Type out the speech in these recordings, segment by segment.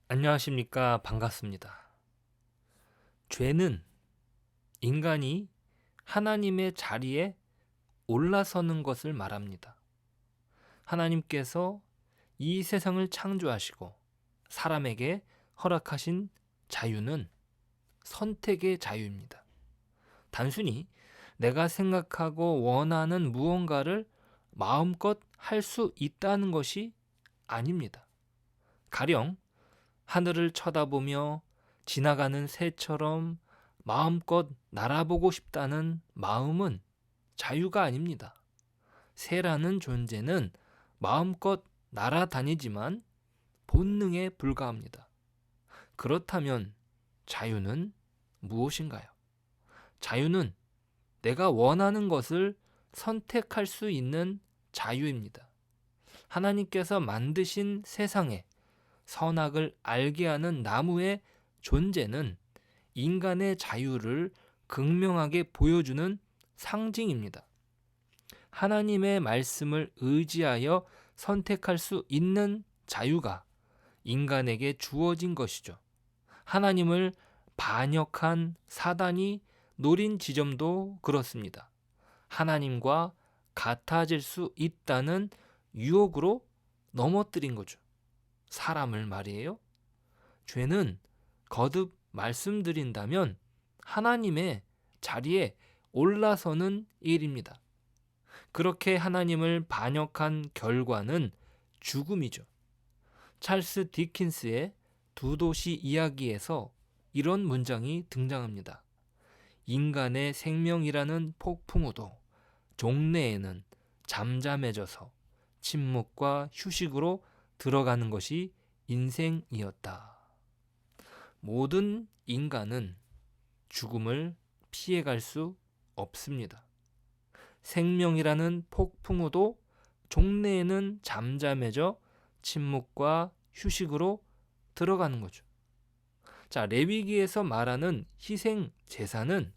안녕하십니까. 반갑습니다. 죄는 인간이 하나님의 자리에 올라서는 것을 말합니다. 하나님께서 이 세상을 창조하시고 사람에게 허락하신 자유는 선택의 자유입니다. 단순히 내가 생각하고 원하는 무언가를 마음껏 할 수 있다는 것이 아닙니다. 가령 하늘을 쳐다보며 지나가는 새처럼 마음껏 날아보고 싶다는 마음은 자유가 아닙니다. 새라는 존재는 마음껏 날아다니지만 본능에 불과합니다. 그렇다면 자유는 무엇인가요? 자유는 내가 원하는 것을 선택할 수 있는 자유입니다. 하나님께서 만드신 세상에 선악을 알게 하는 나무의 존재는 인간의 자유를 극명하게 보여주는 상징입니다. 하나님의 말씀을 의지하여 선택할 수 있는 자유가 인간에게 주어진 것이죠. 하나님을 반역한 사단이 노린 지점도 그렇습니다. 하나님과 같아질 수 있다는 유혹으로 넘어뜨린 거죠. 사람을 말이에요. 죄는 거듭 말씀드린다면 하나님의 자리에 올라서는 일입니다. 그렇게 하나님을 반역한 결과는 죽음이죠. 찰스 디킨스의 두 도시 이야기에서 이런 문장이 등장합니다. 인간의 생명이라는 폭풍우도 종래에는 잠잠해져서 침묵과 휴식으로 들어가는 것이 인생이었다. 모든 인간은 죽음을 피해갈 수 없습니다. 생명이라는 폭풍우도 종래에는 잠잠해져 침묵과 휴식으로 들어가는 거죠. 자, 레위기에서 말하는 희생 제사는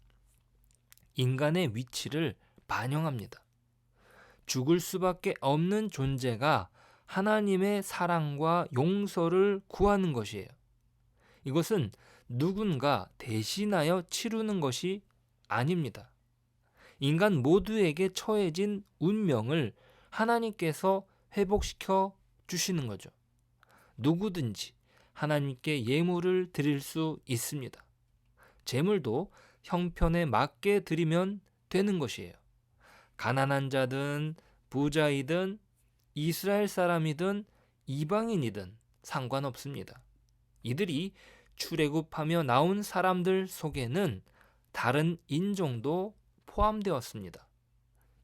인간의 위치를 반영합니다. 죽을 수밖에 없는 존재가 하나님의 사랑과 용서를 구하는 것이에요. 이것은 누군가 대신하여 치르는 것이 아닙니다. 인간 모두에게 처해진 운명을 하나님께서 회복시켜 주시는 거죠. 누구든지 하나님께 예물을 드릴 수 있습니다. 제물도 형편에 맞게 드리면 되는 것이에요. 가난한 자든 부자이든 이스라엘 사람이든 이방인이든 상관없습니다. 이들이 출애굽하며 나온 사람들 속에는 다른 인종도 포함되었습니다.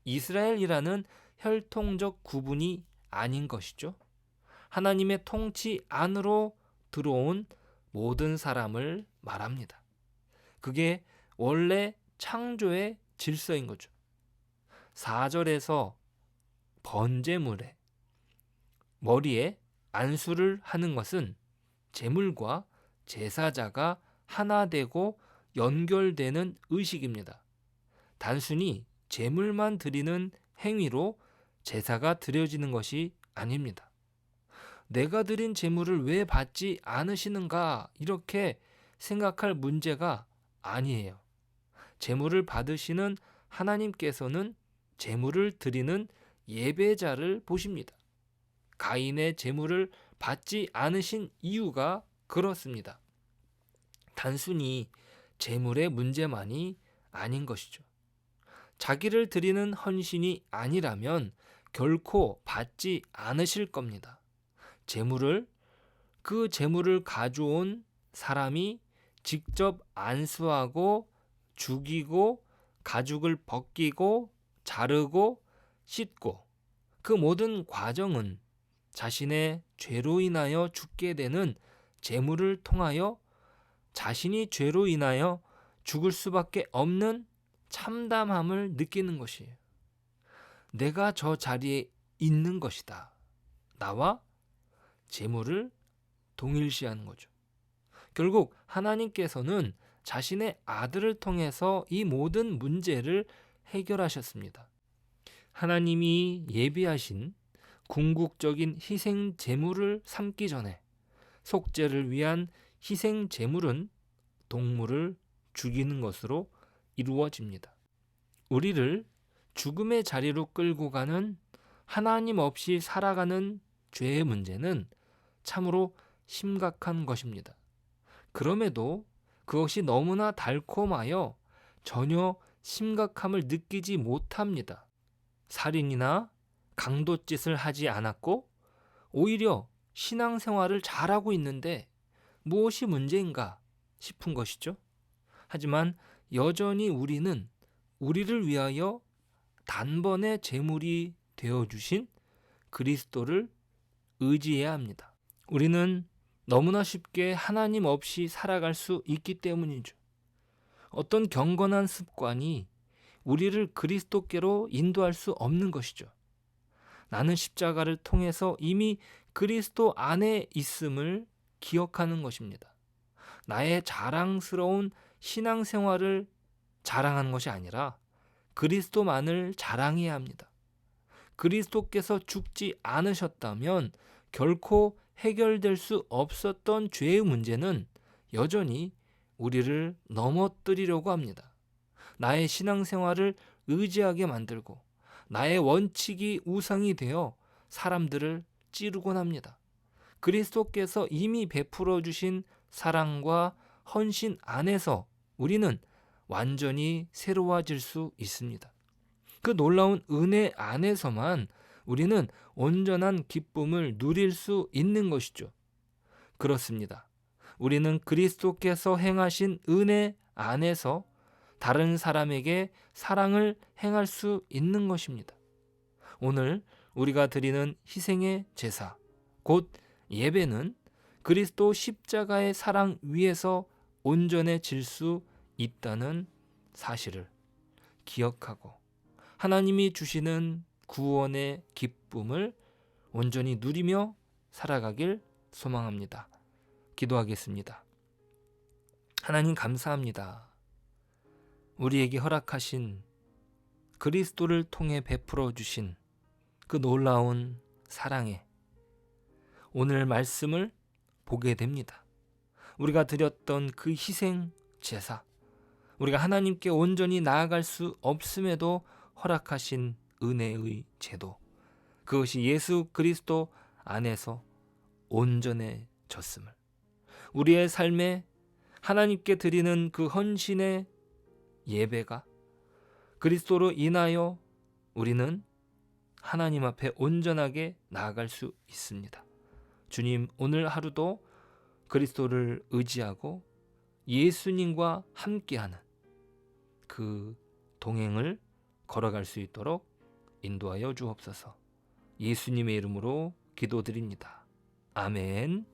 이스라엘이라는 혈통적 구분이 아닌 것이죠. 하나님의 통치 안으로 들어온 모든 사람을 말합니다. 그게 원래 창조의 질서인 거죠. 4절에서 번제물에 머리에 안수를 하는 것은 제물과 제사자가 하나 되고 연결되는 의식입니다. 단순히 제물만 드리는 행위로 제사가 드려지는 것이 아닙니다. 내가 드린 제물을 왜 받지 않으시는가 이렇게 생각할 문제가 아니에요. 제물을 받으시는 하나님께서는 제물을 드리는 예배자를 보십니다. 가인의 제물을 받지 않으신 이유가 그렇습니다. 단순히 제물의 문제만이 아닌 것이죠. 자기를 드리는 헌신이 아니라면 결코 받지 않으실 겁니다. 그 제물을 가져온 사람이 직접 안수하고 죽이고 가죽을 벗기고 자르고 씻고 그 모든 과정은 자신의 죄로 인하여 죽게 되는 제물을 통하여 자신이 죄로 인하여 죽을 수밖에 없는 참담함을 느끼는 것이에요. 내가 저 자리에 있는 것이다. 나와 제물을 동일시하는 거죠. 결국 하나님께서는 자신의 아들을 통해서 이 모든 문제를 해결하셨습니다. 하나님이 예비하신 궁극적인 희생 제물을 삼기 전에 속죄를 위한 희생 제물은 동물을 죽이는 것으로 이루어집니다. 우리를 죽음의 자리로 끌고 가는 하나님 없이 살아가는 죄의 문제는 참으로 심각한 것입니다. 그럼에도 그것이 너무나 달콤하여 전혀 심각함을 느끼지 못합니다. 살인이나 강도짓을 하지 않았고 오히려 신앙생활을 잘하고 있는데 무엇이 문제인가 싶은 것이죠. 하지만 여전히 우리는 우리를 위하여 단번에 제물이 되어주신 그리스도를 의지해야 합니다. 우리는 너무나 쉽게 하나님 없이 살아갈 수 있기 때문이죠. 어떤 경건한 습관이 우리를 그리스도께로 인도할 수 없는 것이죠. 나는 십자가를 통해서 이미 그리스도 안에 있음을 기억하는 것입니다. 나의 자랑스러운 신앙생활을 자랑하는 것이 아니라 그리스도만을 자랑해야 합니다. 그리스도께서 죽지 않으셨다면 결코 해결될 수 없었던 죄의 문제는 여전히 우리를 넘어뜨리려고 합니다. 나의 신앙생활을 의지하게 만들고 나의 원칙이 우상이 되어 사람들을 찌르곤 합니다. 그리스도께서 이미 베풀어 주신 사랑과 헌신 안에서 우리는 완전히 새로워질 수 있습니다. 그 놀라운 은혜 안에서만 우리는 온전한 기쁨을 누릴 수 있는 것이죠. 그렇습니다. 우리는 그리스도께서 행하신 은혜 안에서 다른 사람에게 사랑을 행할 수 있는 것입니다. 오늘 우리가 드리는 희생의 제사, 곧 예배는 그리스도 십자가의 사랑 위에서 온전해질 수 있다는 사실을 기억하고 하나님이 주시는 구원의 기쁨을 온전히 누리며 살아가길 소망합니다. 기도하겠습니다. 하나님 감사합니다. 우리에게 허락하신 그리스도를 통해 베풀어 주신 그 놀라운 사랑에 오늘 말씀을 보게 됩니다. 우리가 드렸던 그 희생 제사, 우리가 하나님께 온전히 나아갈 수 없음에도 허락하신 은혜의 제도, 그것이 예수 그리스도 안에서 온전해졌음을, 우리의 삶에 하나님께 드리는 그 헌신의 예배가 그리스도로 인하여 우리는 하나님 앞에 온전하게 나아갈 수 있습니다. 주님, 오늘 하루도 그리스도를 의지하고 예수님과 함께하는 그 동행을 걸어갈 수 있도록 인도하여 주옵소서. 예수님의 이름으로 기도드립니다. 아멘.